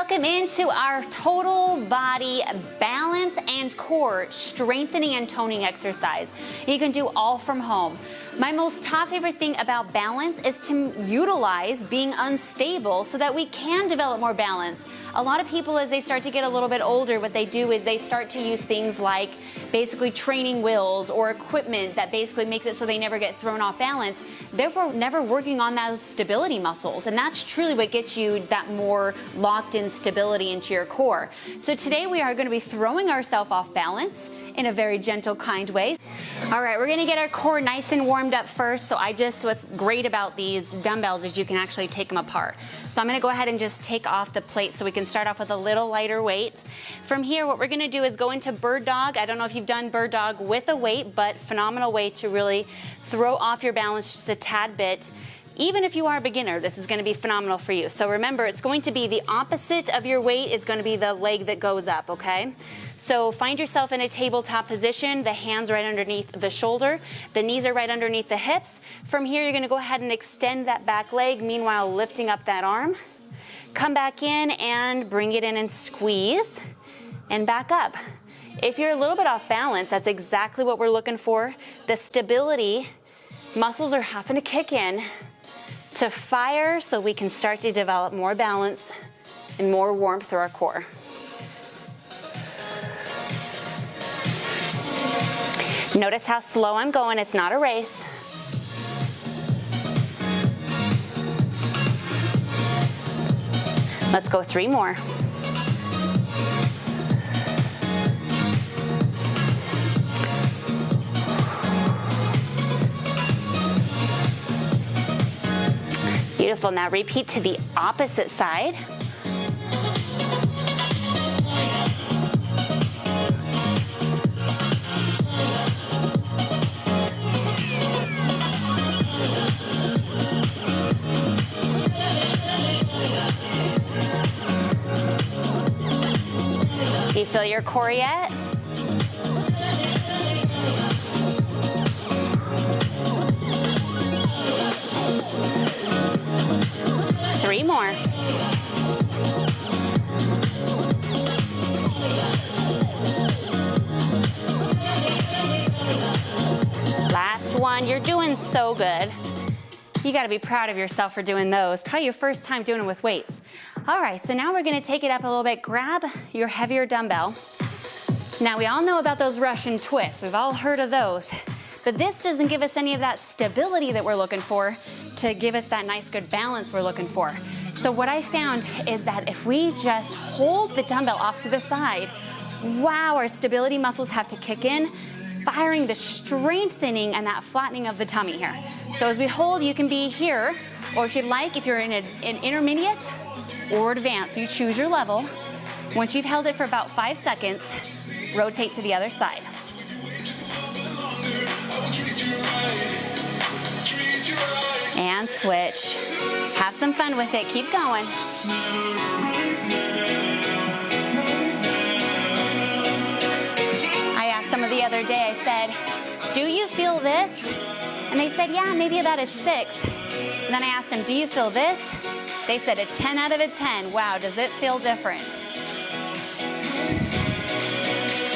welcome into our total body balance and core strengthening and toning exercise. You can do all from home. My most top favorite thing about balance is to utilize being unstable so that we can develop more balance. A lot of people, as they start to get a little bit older, what they do is they start to use things like basically training wheels or equipment that basically makes it so they never get thrown off balance, therefore never working on those stability muscles. And that's truly what gets you that more locked in stability into your core. So today we are going to be throwing ourselves off balance in a very gentle, kind way. All right, we're going to get our core nice and warmed up first. So what's great about these dumbbells is you can actually take them apart. So I'm going to go ahead and just take off the plate so we can start off with a little lighter weight. From here, what we're going to do is go into bird dog. I don't know if you've done bird dog with a weight, but phenomenal way to really throw off your balance just a tad bit. Even if you are a beginner, this is going to be phenomenal for you. So remember, it's going to be the opposite of your weight is going to be the leg that goes up, okay? So find yourself in a tabletop position, the hands right underneath the shoulder, the knees are right underneath the hips. From here, you're going to go ahead and extend that back leg, meanwhile lifting up that arm. Come back in and bring it in and squeeze and back up. If you're a little bit off balance, that's exactly what we're looking for. The stability muscles are having to kick in to fire so we can start to develop more balance and more warmth through our core. Notice how slow I'm going, it's not a race. Let's go 3 more. Beautiful, now repeat to the opposite side. Do you feel your core yet? Three more. Last one. You're doing so good. You got to be proud of yourself for doing those. Probably your first time doing them with weights. All right, so now we're going to take it up a little bit. Grab your heavier dumbbell. Now we all know about those Russian twists. We've all heard of those. But this doesn't give us any of that stability that we're looking for to give us that nice good balance we're looking for. So what I found is that if we just hold the dumbbell off to the side, wow, our stability muscles have to kick in, firing the strengthening and that flattening of the tummy here. So as we hold, you can be here, or if you'd like, if you're in an intermediate or advanced, you choose your level. Once you've held it for about 5 seconds, rotate to the other side. And switch. Have some fun with it. Keep going. I asked someone the other day, I said, do you feel this? And they said, yeah, maybe that is 6. And then I asked them, do you feel this? They said a 10 out of a 10. Wow, does it feel different?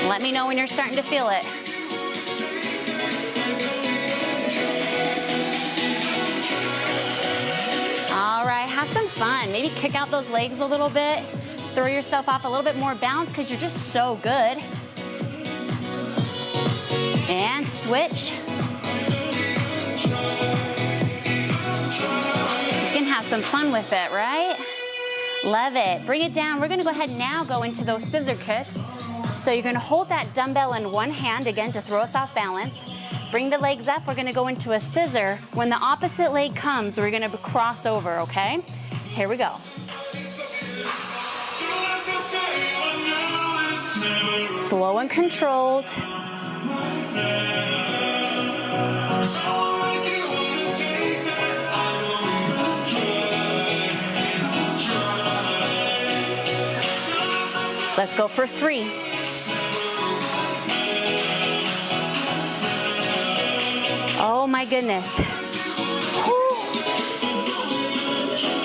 Let me know when you're starting to feel it. All right, have some fun. Maybe kick out those legs a little bit. Throw yourself off a little bit more balance because you're just so good. And switch. You can have some fun with it, right? Love it. Bring it down. We're going to go ahead and now go into those scissor kicks. So you're going to hold that dumbbell in one hand, again, to throw us off balance. Bring the legs up. We're going to go into a scissor. When the opposite leg comes, we're going to cross over, okay? Here we go. Slow and controlled. Let's go for 3. Oh my goodness. Whew.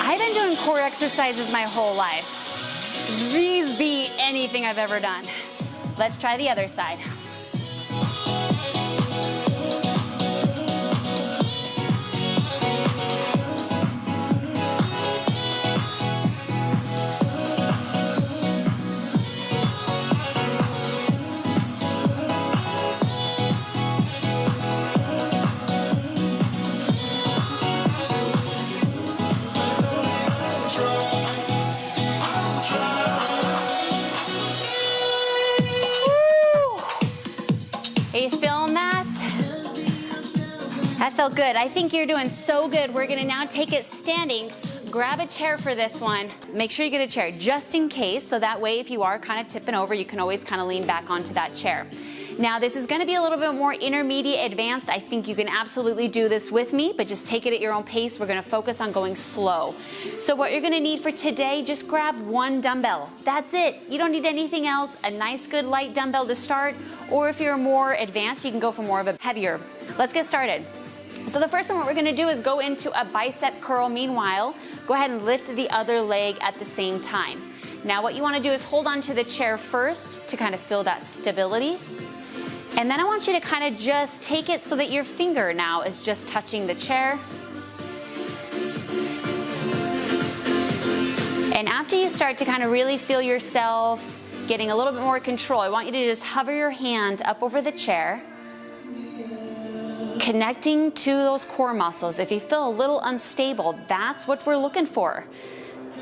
I've been doing core exercises my whole life. These beat anything I've ever done. Let's try the other side. Are you feeling that? That felt good. I think you're doing so good. We're gonna now take it standing. Grab a chair for this one. Make sure you get a chair just in case, so that way if you are kind of tipping over, you can always kind of lean back onto that chair. Now this is gonna be a little bit more intermediate advanced. I think you can absolutely do this with me, but just take it at your own pace. We're gonna focus on going slow. So what you're gonna need for today, just grab one dumbbell. That's it. You don't need anything else. A nice good light dumbbell to start, or if you're more advanced, you can go for more of a heavier. Let's get started. So the first one, what we're gonna do is go into a bicep curl. Meanwhile, go ahead and lift the other leg at the same time. Now what you wanna do is hold on to the chair first to kind of feel that stability. And then I want you to kind of just take it so that your finger now is just touching the chair. And after you start to kind of really feel yourself getting a little bit more control, I want you to just hover your hand up over the chair, connecting to those core muscles. If you feel a little unstable, that's what we're looking for.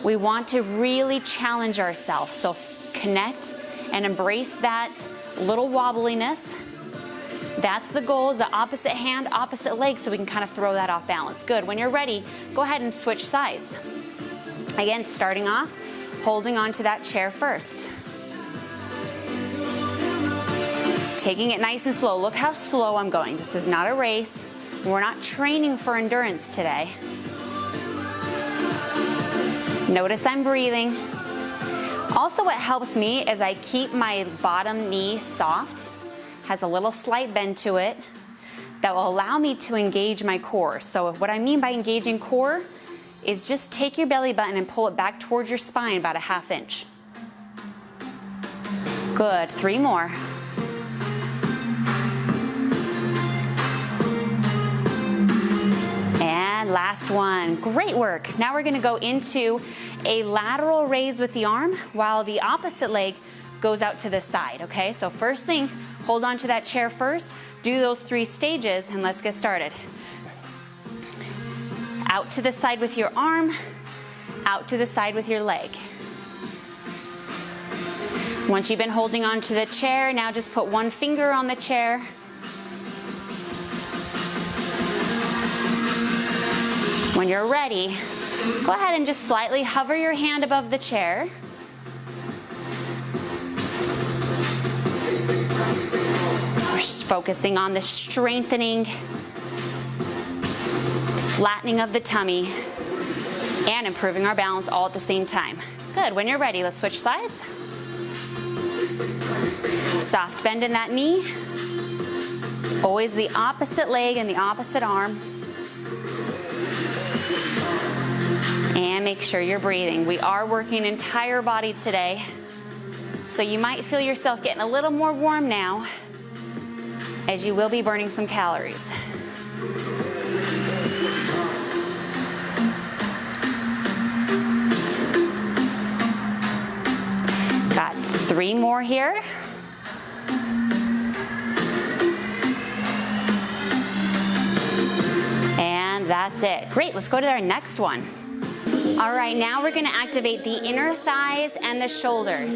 We want to really challenge ourselves. So connect and embrace that little wobbliness. That's the goal, is the opposite hand, opposite leg, so we can kind of throw that off balance. Good. When you're ready, go ahead and switch sides. Again, starting off, holding on to that chair first. Taking it nice and slow. Look how slow I'm going. This is not a race. We're not training for endurance today. Notice I'm breathing. Also, what helps me is I keep my bottom knee soft, has a little slight bend to it, that will allow me to engage my core. So what I mean by engaging core is just take your belly button and pull it back towards your spine about a ½ inch. Good, 3 more. And last one, great work. Now we're gonna go into a lateral raise with the arm while the opposite leg goes out to the side, okay? So first thing, hold on to that chair first, do those 3 stages, and let's get started. Out to the side with your arm, out to the side with your leg. Once you've been holding on to the chair, now just put one finger on the chair. When you're ready, go ahead and just slightly hover your hand above the chair. We're just focusing on the strengthening, flattening of the tummy, and improving our balance all at the same time. Good, when you're ready, let's switch sides. Soft bend in that knee. Always the opposite leg and the opposite arm. And make sure you're breathing. We are working entire body today, so you might feel yourself getting a little more warm now, as you will be burning some calories. Got 3 more here. And that's it. Great, let's go to our next one. All right, now we're gonna activate the inner thighs and the shoulders.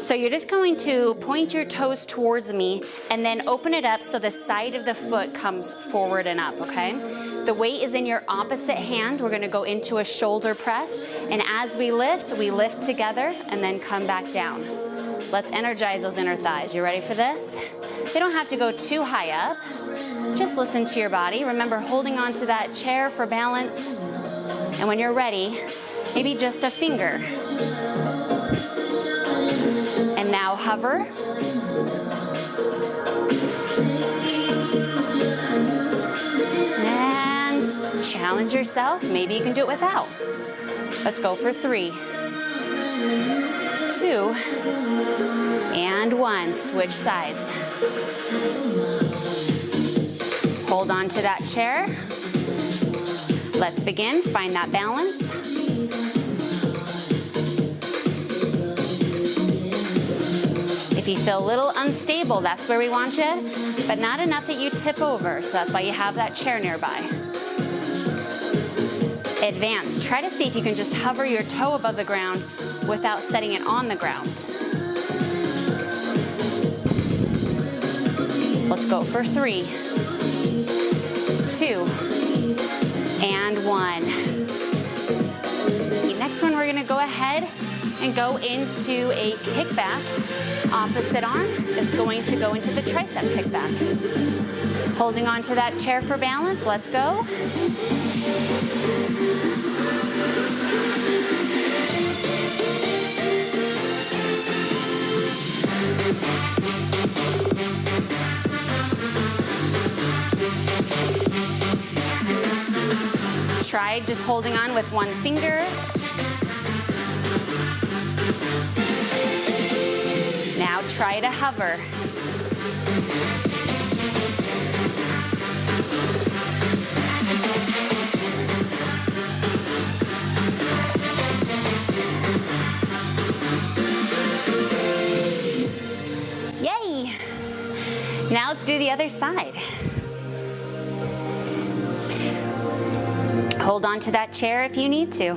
So you're just going to point your toes towards me and then open it up so the side of the foot comes forward and up, okay? The weight is in your opposite hand. We're gonna go into a shoulder press, and as we lift together and then come back down. Let's energize those inner thighs. You ready for this? They don't have to go too high up. Just listen to your body. Remember, holding on to that chair for balance. And when you're ready, maybe just a finger. And now hover. And challenge yourself. Maybe you can do it without. Let's go for 3. 2, and 1. Switch sides. Hold on to that chair. Let's begin. Find that balance. If you feel a little unstable, that's where we want you, but not enough that you tip over, so that's why you have that chair nearby. Advance. Try to see if you can just hover your toe above the ground without setting it on the ground. Let's go for 3, 2, and 1. The next one, we're gonna go ahead and go into a kickback. Opposite arm is going to go into the tricep kickback. Holding on to that chair for balance, let's go. Try just holding on with one finger. Now try to hover. Yay! Now let's do the other side. Hold on to that chair if you need to.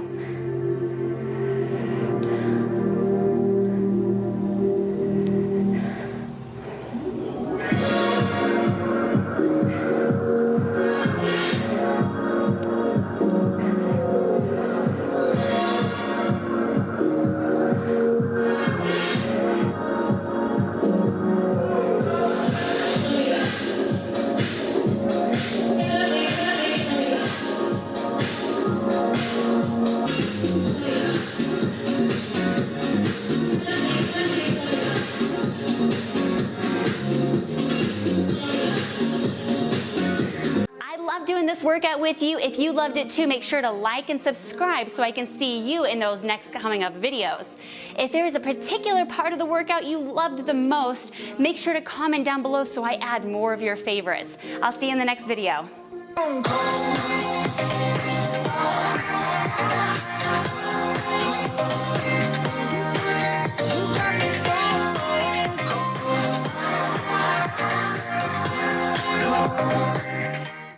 Doing this workout with you. If you loved it too, make sure to like and subscribe so I can see you in those next coming up videos. If there is a particular part of the workout you loved the most, make sure to comment down below so I add more of your favorites. I'll see you in the next video. Go.